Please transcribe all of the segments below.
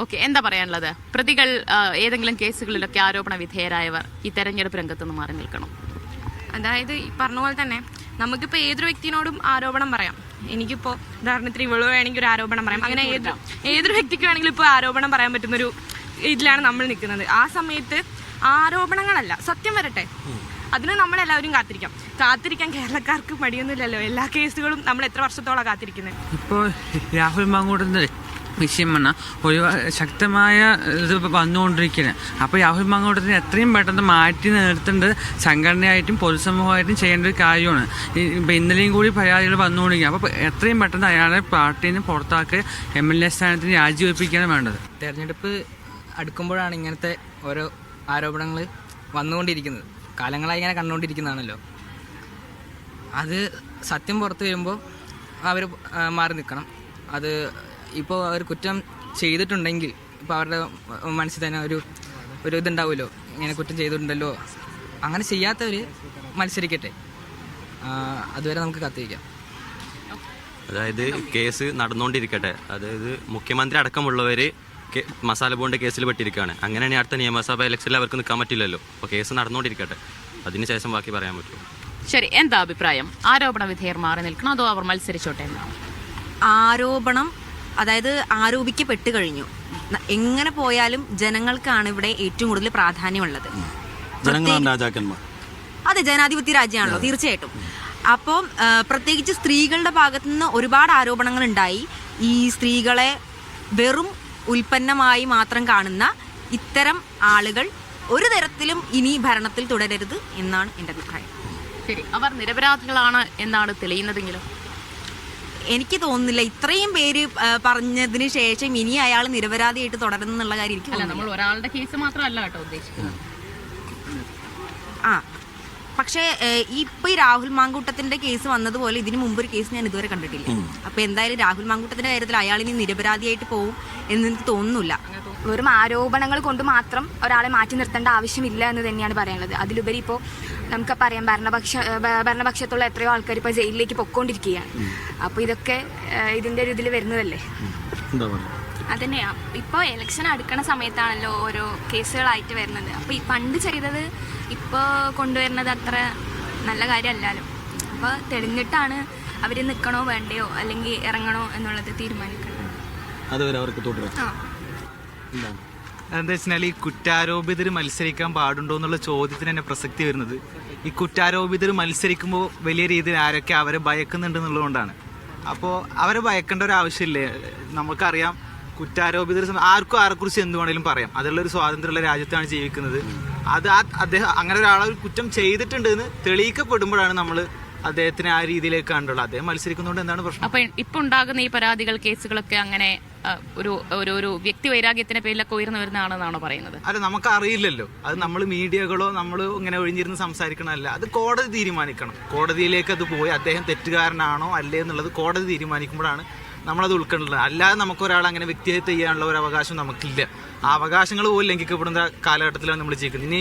Okay, എന്താ പറയാനുള്ളത്? പ്രതികൾ ഏതെങ്കിലും കേസുകളിലൊക്കെ ആരോപണ വിധേയരായവർ ഈ തെരഞ്ഞെടുപ്പ് രംഗത്തുനിന്ന് മാറി നിൽക്കണം. അതായത് ഈ പറഞ്ഞ പോലെ തന്നെ നമുക്കിപ്പോൾ ഏതൊരു വ്യക്തിനോടും ആരോപണം പറയാം. എനിക്കിപ്പോൾ ഉദാഹരണത്തിന് ഇവള് വേണമെങ്കിൽ ഒരു ആരോപണം പറയാം. അങ്ങനെ ഏതൊരു വ്യക്തിക്ക് വേണമെങ്കിലും ഇപ്പോൾ ആരോപണം പറയാൻ പറ്റുന്നൊരു ഇതിലാണ് നമ്മൾ നിൽക്കുന്നത്. ആ സമയത്ത് ആരോപണങ്ങളല്ല, സത്യം വരട്ടെ, അതിന് നമ്മളെല്ലാവരും കാത്തിരിക്കാൻ കേരളക്കാർക്ക് മടിയൊന്നുമില്ലല്ലോ. എല്ലാ കേസുകളും നമ്മൾ എത്ര വർഷത്തോളം കാത്തിരിക്കുന്നത്. ഇപ്പോൾ രാഹുൽ മാങ്കൂട്ടത്തിൻ്റെ വിഷയം പറഞ്ഞാൽ ഒരു ശക്തമായ ഇത് വന്നുകൊണ്ടിരിക്കുന്നത്. അപ്പോൾ രാഹുൽ മാങ്കൂട്ടത്തിന് എത്രയും പെട്ടെന്ന് മാറ്റി നിർത്തേണ്ടത് സംഘടനയായിട്ടും പൊതുസമൂഹമായിട്ടും ചെയ്യേണ്ട ഒരു കാര്യമാണ്. ഇപ്പോൾ ഇന്നലെയും കൂടി പരാതികൾ വന്നുകൊണ്ടിരിക്കുക. അപ്പോൾ എത്രയും പെട്ടെന്ന് അയാളെ പാർട്ടിയിൽ നിന്ന് പുറത്താക്കി MLA സ്ഥാനത്തിന് രാജിവെപ്പിക്കുകയാണ് വേണ്ടത്. തെരഞ്ഞെടുപ്പ് അടുക്കുമ്പോഴാണ് ഇങ്ങനത്തെ ഓരോ ആരോപണങ്ങൾ വന്നുകൊണ്ടിരിക്കുന്നത്. കാലങ്ങളായി ഇങ്ങനെ കണ്ടുകൊണ്ടിരിക്കുന്നതാണല്ലോ. അത് സത്യം പുറത്ത് വരുമ്പോൾ അവർ മാറി നിൽക്കണം. അത് ഇപ്പോൾ അവർ കുറ്റം ചെയ്തിട്ടുണ്ടെങ്കിൽ ഇപ്പോൾ അവരുടെ മനസ്സിൽ തന്നെ ഒരു ഇതുണ്ടാവുമല്ലോ, ഇങ്ങനെ കുറ്റം ചെയ്തിട്ടുണ്ടല്ലോ. അങ്ങനെ ചെയ്യാത്തവർ മത്സരിക്കട്ടെ, അതുവരെ നമുക്ക് കാത്തിരിക്കാം. അതായത് കേസ് നടന്നുകൊണ്ടിരിക്കട്ടെ. അതായത് മുഖ്യമന്ത്രി അടക്കമുള്ളവർ മസാല ബോണ്ട് കേസിൽ പെട്ടിരിക്കുകയാണ്. അങ്ങനെയാണെങ്കിൽ അടുത്ത നിയമസഭ ഇലക്ഷനിൽ അവർക്ക് നിൽക്കാൻ പറ്റില്ലല്ലോ. അപ്പോൾ കേസ് നടന്നുകൊണ്ടിരിക്കട്ടെ, അതിനുശേഷം ബാക്കി പറയാൻ പറ്റുമോ? ശരി, എന്താ അഭിപ്രായം? ആരോപണ വിധേയർ മാറി നിൽക്കണം, അതോ അവർ മത്സരിച്ചോട്ടെ എന്നാണ്? ആരോപണം, അതായത് ആരോപിക്കപ്പെട്ട് കഴിഞ്ഞു. എങ്ങനെ പോയാലും ജനങ്ങൾക്കാണ് ഇവിടെ ഏറ്റവും കൂടുതൽ പ്രാധാന്യമുള്ളത്. അതെ, ജനാധിപത്യ രാജ്യമാണല്ലോ, തീർച്ചയായിട്ടും. അപ്പം പ്രത്യേകിച്ച് സ്ത്രീകളുടെ ഭാഗത്തു നിന്ന് ഒരുപാട് ആരോപണങ്ങൾ ഉണ്ടായി. ഈ സ്ത്രീകളെ വെറും ഉൽപ്പന്നമായി മാത്രം കാണുന്ന ഇത്തരം ആളുകൾ ഒരു തരത്തിലും ഇനി ഭരണത്തിൽ തുടരരുത് എന്നാണ് എൻ്റെ അഭിപ്രായം. ശരി, അവർ നിരപരാധികളാണ് എന്നാണ് തെളിയുന്നതെങ്കിലും എനിക്ക് തോന്നുന്നില്ല. ഇത്രയും പേര് പറഞ്ഞതിന് ശേഷം ഇനി അയാൾ നിരപരാധിയായിട്ട് തുടരുന്നുള്ള കാര്യം എനിക്ക് നമ്മൾ ഒരാളുടെ കേസ് മാത്രമല്ല കേട്ടോ ഉദ്ദേശിക്കുന്നത്. പക്ഷേ ഇപ്പൊ ഈ രാഹുൽ മാങ്കൂട്ടത്തിന്റെ കേസ് വന്നതുപോലെ ഇതിനു മുമ്പ് ഒരു കേസ് ഞാൻ ഇതുവരെ കണ്ടിട്ടില്ല. അപ്പൊ എന്തായാലും രാഹുൽ മാങ്കൂട്ടത്തിന്റെ കാര്യത്തിൽ അയാൾ ഇനി നിരപരാധിയായിട്ട് പോകും എന്ന് എനിക്ക് തോന്നുന്നില്ല. വെറും ആരോപണങ്ങൾ കൊണ്ട് മാത്രം ഒരാളെ മാറ്റി നിർത്തേണ്ട ആവശ്യമില്ല എന്ന് തന്നെയാണ് പറയാനുള്ളത്. അതിലുപരി ഇപ്പോൾ നമുക്ക് പറയാം, ഭരണപക്ഷത്തുള്ള എത്രയോ ആൾക്കാർ ഇപ്പോൾ ജയിലിലേക്ക് പൊക്കോണ്ടിരിക്കുകയാണ്. അപ്പോൾ ഇതൊക്കെ ഇതിൻ്റെ ഒരു ഇതിൽ വരുന്നതല്ലേ. അതന്നെയാ, ഇപ്പോൾ ഇലക്ഷൻ അടുക്കണ സമയത്താണല്ലോ ഓരോ കേസുകളായിട്ട് വരുന്നത്. അപ്പോൾ ഈ പണ്ട് ചെയ്തത് ഇപ്പോൾ കൊണ്ടുവരുന്നത് അത്ര നല്ല കാര്യമല്ലല്ലോ. അപ്പോൾ തെളിഞ്ഞിട്ടാണ് അവർ നിൽക്കണോ വേണ്ടയോ അല്ലെങ്കിൽ ഇറങ്ങണോ എന്നുള്ളത് തീരുമാനിക്കുന്നത്. അതുവരെ അവർക്ക് തുടരാം. എന്താ വെച്ചാൽ ഈ കുറ്റാരോപിതർ മത്സരിക്കാൻ പാടുണ്ടോ എന്നുള്ള ചോദ്യത്തിന് തന്നെ പ്രസക്തി വരുന്നത് ഈ കുറ്റാരോപിതർ മത്സരിക്കുമ്പോൾ വലിയ രീതിയിൽ ആരൊക്കെ അവരെ ഭയക്കുന്നുണ്ട് എന്നുള്ളതുകൊണ്ടാണ്. അപ്പോൾ അവരെ ഭയക്കേണ്ട ഒരു ആവശ്യമില്ലേ? നമുക്കറിയാം, കുറ്റാരോപിതർ ആർക്കും ആരെക്കുറിച്ച് എന്ത് വേണമെങ്കിലും പറയാം. അതുള്ളൊരു സ്വാതന്ത്ര്യമുള്ള രാജ്യത്താണ് ജീവിക്കുന്നത്. അത് അദ്ദേഹം അങ്ങനെ ഒരാളെ ഒരു കുറ്റം ചെയ്തിട്ടുണ്ട് എന്ന് തെളിയിക്കപ്പെടുമ്പോഴാണ് നമ്മൾ അദ്ദേഹത്തിന് ആ രീതിയിലേക്ക് കണ്ടുള്ളത്. അദ്ദേഹം മത്സരിക്കുന്നതുകൊണ്ട് എന്താണ് പ്രശ്നം? അപ്പൊ ഇപ്പൊ ഉണ്ടാകുന്ന ഈ പരാതികൾ, കേസുകളൊക്കെ അങ്ങനെ ഒരു വ്യക്തി വൈരാഗ്യത്തിന്റെ പേരിലൊക്കെ ഉയർന്നു വരുന്നതാണെന്നാണോ പറയുന്നത്? അല്ല, നമുക്ക് അറിയില്ലല്ലോ. അത് നമ്മൾ മീഡിയകളോ നമ്മൾ ഇങ്ങനെ ഒഴിഞ്ഞിരുന്ന് സംസാരിക്കണമല്ല. അത് കോടതി തീരുമാനിക്കണം. കോടതിയിലേക്ക് അത് പോയി അദ്ദേഹം തെറ്റുകാരനാണോ അല്ലേ എന്നുള്ളത് കോടതി തീരുമാനിക്കുമ്പോഴാണ് നമ്മളത് ഉൾക്കൊണ്ടുള്ളത്. അല്ലാതെ നമുക്കൊരാൾ അങ്ങനെ വ്യക്തിഹത്യ ചെയ്യാനുള്ള ഒരു അവകാശം നമുക്കില്ല. ആ അവകാശങ്ങൾ പോലും ലംഘിക്കപ്പെടുന്ന കാലഘട്ടത്തിലാണ് നമ്മൾ ജീവിക്കുന്നത്. ഇനി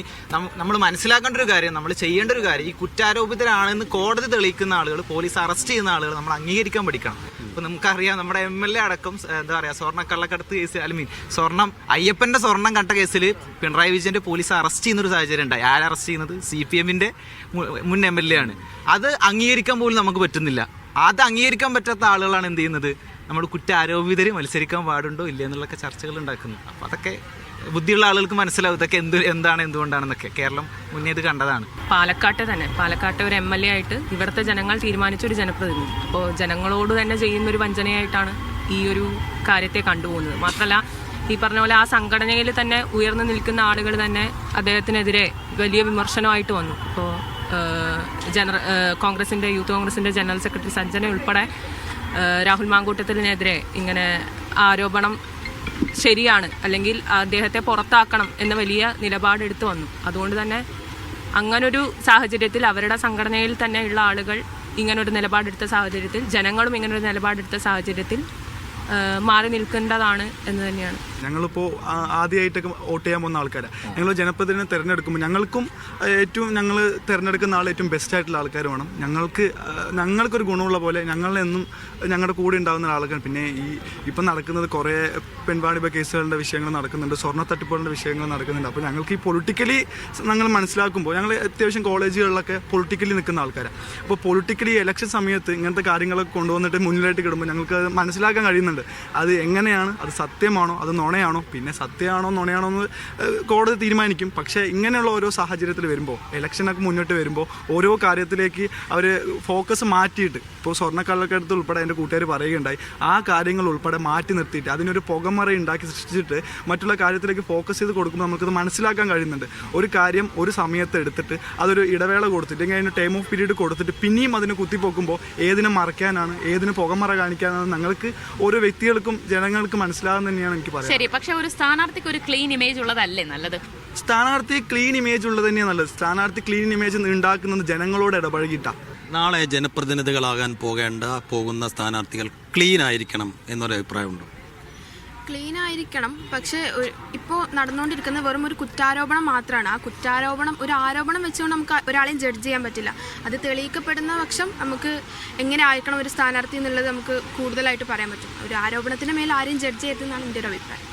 നമ്മൾ മനസ്സിലാക്കേണ്ട ഒരു കാര്യം, നമ്മൾ ചെയ്യേണ്ട ഒരു കാര്യം, ഈ കുറ്റാരോപിതരാണെന്ന് കോടതി തെളിയിക്കുന്ന ആളുകൾ, പോലീസ് അറസ്റ്റ് ചെയ്യുന്ന ആളുകൾ നമ്മൾ അംഗീകരിക്കാൻ പഠിക്കണം. ഇപ്പോൾ നമുക്കറിയാം, നമ്മുടെ MLA അടക്കം എന്താ പറയുക, സ്വർണ്ണക്കള്ളക്കടത്ത് കേസ്, അയ്യപ്പൻ്റെ സ്വർണം കട്ട കേസിൽ പിണറായി വിജയൻ്റെ പോലീസ് അറസ്റ്റ് ചെയ്യുന്നൊരു സാഹചര്യം ഉണ്ടായി. ആരെ അറസ്റ്റ് ചെയ്യുന്നത്? CPMൻ്റെ മുൻ MLA ആണ്. അത് അംഗീകരിക്കാൻ പോലും നമുക്ക് പറ്റുന്നില്ല. അത് അംഗീകരിക്കാൻ പറ്റാത്ത ആളുകളാണ് എന്ത് ചെയ്യുന്നത്, നമ്മൾ കുറ്റാരോപിതർ മത്സരിക്കാൻ പാടുണ്ടോ ഇല്ല എന്നുള്ളൊക്കെ ചർച്ചകൾ ഉണ്ടാക്കുന്നു. അപ്പോൾ അതൊക്കെ ബുദ്ധിയുള്ള ആളുകൾക്ക് മനസ്സിലാവും ഇതൊക്കെ എന്തുകൊണ്ടാണെന്നൊക്കെ. കേരളം മുന്നേ ഇത് കണ്ടതാണ്. പാലക്കാട്ടെ ഒരു MLA ആയിട്ട് ഇവിടുത്തെ ജനങ്ങൾ തീരുമാനിച്ചൊരു ജനപ്രതിനിധി. അപ്പോൾ ജനങ്ങളോട് തന്നെ ചെയ്യുന്നൊരു വഞ്ചനയായിട്ടാണ് ഈ ഒരു കാര്യത്തെ കണ്ടുപോകുന്നത്. മാത്രമല്ല, ഈ പറഞ്ഞ പോലെ ആ സംഘടനയിൽ തന്നെ ഉയർന്നു നിൽക്കുന്ന ആളുകൾ തന്നെ അദ്ദേഹത്തിനെതിരെ വലിയ വിമർശനമായിട്ട് വന്നു. ഇപ്പോൾ യൂത്ത് കോൺഗ്രസിൻ്റെ ജനറൽ സെക്രട്ടറി സഞ്ജന ഉൾപ്പെടെ രാഹുൽ മാങ്കൂട്ടത്തിനെതിരെ ഇങ്ങനെ ആരോപണം ശരിയാണ്, അല്ലെങ്കിൽ അദ്ദേഹത്തെ പുറത്താക്കണം എന്ന വലിയ നിലപാടെടുത്ത് വന്നു. അതുകൊണ്ട് തന്നെ അങ്ങനൊരു സാഹചര്യത്തിൽ അവരുടെ സംഘടനയിൽ തന്നെ ഉള്ള ആളുകൾ ഇങ്ങനൊരു നിലപാടെടുത്ത സാഹചര്യത്തിൽ, ജനങ്ങളും ഇങ്ങനൊരു നിലപാടെടുത്ത സാഹചര്യത്തിൽ മാറി നിൽക്കേണ്ടതാണ് എന്ന് തന്നെയാണ്. ഞങ്ങളിപ്പോൾ ആദ്യമായിട്ടൊക്കെ വോട്ട് ചെയ്യാൻ പോകുന്ന ആൾക്കാരാണ്. ഞങ്ങൾ ജനപ്രതിനിധിനെ തിരഞ്ഞെടുക്കുമ്പോൾ ഞങ്ങൾക്കും ഏറ്റവും ഞങ്ങൾ തിരഞ്ഞെടുക്കുന്ന ആൾ ഏറ്റവും ബെസ്റ്റായിട്ടുള്ള ആൾക്കാർ വേണം. ഞങ്ങൾക്കൊരു ഗുണമുള്ള പോലെ ഞങ്ങളെന്നും ഞങ്ങളുടെ കൂടെ ഉണ്ടാകുന്ന ആൾക്കാർ. പിന്നെ ഇപ്പം നടക്കുന്നത് കുറേ പെൺവാണിഭ കേസുകളുടെ വിഷയങ്ങൾ നടക്കുന്നുണ്ട്, സ്വർണ്ണ തട്ടിപ്പുകളുടെ വിഷയങ്ങൾ നടക്കുന്നുണ്ട്. അപ്പോൾ ഞങ്ങൾക്ക് ഈ പൊളിറ്റിക്കലി ഞങ്ങൾ മനസ്സിലാക്കുമ്പോൾ ഞങ്ങൾ അത്യാവശ്യം കോളേജുകളിലൊക്കെ പൊളിറ്റിക്കലി നിൽക്കുന്ന ആൾക്കാരാണ്. അപ്പോൾ പൊളിറ്റിക്കലി ഇലക്ഷൻ സമയത്ത് ഇങ്ങനത്തെ കാര്യങ്ങളൊക്കെ കൊണ്ടുവന്നിട്ട് മുന്നിലായിട്ട് കിടുമ്പോൾ ഞങ്ങൾക്ക് അത് മനസ്സിലാക്കാൻ കഴിയുന്നുണ്ട്. അത് എങ്ങനെയാണ്, അത് സത്യമാണോ, അത് നുണയാണോ, പിന്നെ സത്യമാണോ നുണയാണോ എന്ന് കോടതി തീരുമാനിക്കും. പക്ഷേ ഇങ്ങനെയുള്ള ഓരോ സാഹചര്യത്തിൽ വരുമ്പോൾ, ഇലക്ഷനൊക്കെ മുന്നോട്ട് വരുമ്പോൾ ഓരോ കാര്യത്തിലേക്ക് അവർ ഫോക്കസ് മാറ്റിയിട്ട്, ഇപ്പോൾ സ്വർണ്ണക്കള്ളക്കടത്ത് ഉൾപ്പെടെ എൻ്റെ കൂട്ടുകാർ പറയുകയുണ്ടായി, ആ കാര്യങ്ങൾ ഉൾപ്പെടെ മാറ്റി നിർത്തിയിട്ട് അതിനൊരു പുകമറ ഉണ്ടാക്കി സൃഷ്ടിച്ചിട്ട് മറ്റുള്ള കാര്യത്തിലേക്ക് ഫോക്കസ് ചെയ്ത് കൊടുക്കുമ്പോൾ നമുക്കത് മനസ്സിലാക്കാൻ കഴിയുന്നുണ്ട്. ഒരു കാര്യം ഒരു സമയത്ത് എടുത്തിട്ട് അതൊരു ഇടവേള കൊടുത്തിട്ട് അല്ലെങ്കിൽ അതിന് ടൈം ഓഫ് പീരീഡ് കൊടുത്തിട്ട് പിന്നെയും അതിന് കുത്തിപ്പോക്കുമ്പോൾ ഏതിനെ മറയ്ക്കാനാണ്, ഏതിന് പുകമറ കാണിക്കാനാണ് ഞങ്ങൾക്ക് ഓരോ വ്യക്തികൾക്കും ജനങ്ങൾക്ക് മനസ്സിലാകുന്ന തന്നെയാണ് എനിക്ക് പറയുന്നത്. ശരി, പക്ഷെ ഒരു സ്ഥാനാർത്ഥിക്ക് ഒരു ക്ലീൻ ഇമേജ് ഉള്ളതല്ലേ നല്ലത്? സ്ഥാനാർത്ഥി ക്ലീൻ ഇമേജ് ഉള്ളത് തന്നെയാണ് നല്ലത്. സ്ഥാനാർത്ഥി ക്ലീൻ ഇമേജ് ഉണ്ടാക്കുന്നത് ജനങ്ങളോട് ഇടപഴകിയിട്ടാണ്. നാളെ ജനപ്രതിനിധികളാകാൻ പോകുന്ന സ്ഥാനാർത്ഥികൾ ക്ലീൻ ആയിരിക്കണം എന്നൊരു അഭിപ്രായമുണ്ടോ? ക്ലീൻ ആയിരിക്കണം, പക്ഷേ ഇപ്പോൾ നടന്നുകൊണ്ടിരിക്കുന്ന വെറും ഒരു കുറ്റാരോപണം മാത്രമാണ്. ആ കുറ്റാരോപണം ഒരു ആരോപണം വെച്ചുകൊണ്ട് നമുക്ക് ഒരാളെയും ജഡ്ജ് ചെയ്യാൻ പറ്റില്ല. അത് തെളിയിക്കപ്പെടുന്ന പക്ഷം നമുക്ക് എങ്ങനെ ആയിരിക്കണം ഒരു സ്ഥാനാർത്ഥി എന്നുള്ളത് നമുക്ക് കൂടുതലായിട്ട് പറയാൻ പറ്റും. ഒരു ആരോപണത്തിന് മേൽ ആരെയും ജഡ്ജ് ചെയ്യരുതെന്നാണ് എൻ്റെ ഒരു അഭിപ്രായം.